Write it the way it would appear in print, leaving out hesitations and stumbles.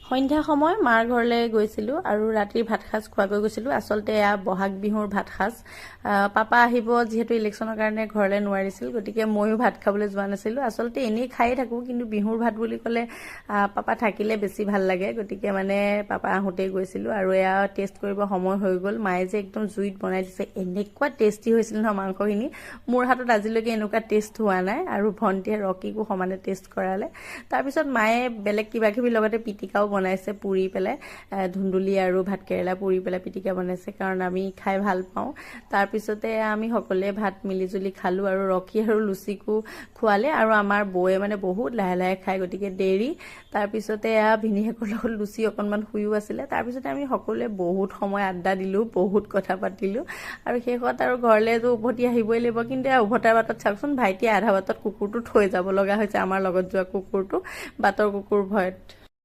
সন্ধ্যা সময় মাৰ ঘৰলৈ গৈছিলোঁ আৰু ৰাতিৰ ভাত সাজ খোৱাকৈ গৈছিলোঁ। আচলতে এয়া বহাগ বিহুৰ ভাত সাজ। পাপা আহিব যিহেতু ইলেকশ্যনৰ কাৰণে ঘৰলৈ নোৱাৰিছিল, গতিকে ময়ো ভাত খাবলৈ যোৱা নাছিলোঁ। আচলতে এনেই খায়ে থাকোঁ, কিন্তু বিহুৰ ভাত বুলি ক'লে পাপা থাকিলে বেছি ভাল লাগে, গতিকে মানে পাপা আহোঁতেই গৈছিলোঁ। আৰু এয়া টেষ্ট কৰিব সময় হৈ গ'ল। মায়ে যে একদম জুইত বনাই দিছে, এনেকুৱা টেষ্টি হৈছিল নহয় মাংসখিনি। মোৰ হাতত আজিলৈকে এনেকুৱা টেষ্ট হোৱা নাই। আৰু ভণ্টিয়ে ৰকীকো সমানে টেষ্ট কৰালে। তাৰপিছত মায়ে বেলেগ কিবা কিবি লগতে পিটিকাও বনাইছে, পুৰি পেলাই ধুন্দুলি আৰু ভাতকেৰেলা পুৰি পেলাই পিটিকা বনাইছে, কাৰণ আমি খাই ভাল পাওঁ। তাৰপিছতে আমি সকলোৱে ভাত মিলিজুলি খালোঁ আৰু ৰকী আৰু লুচিকো খোৱালে। আৰু আমাৰ বৌয়ে মানে বহুত লাহে লাহে খায়, গতিকে দেৰি। তাৰপিছতে ভিনিয়েকৰ লগত লুচি অকণমান শুইও আছিলে। তাৰপিছতে আমি সকলোৱে বহুত সময় আড্ডা দিলোঁ, বহুত কথা পাতিলোঁ। আৰু শেষত আৰু ঘৰলৈতো উভতি আহিবই লাগিব, কিন্তু উভতাৰ বাটত চাওকচোন, ভাইটিয়ে আধা বাটত কুকুৰটো থৈ যাব লগা হৈছে, আমাৰ লগত যোৱা কুকুৰটো, বাটৰ কুকুৰ ভয়ত।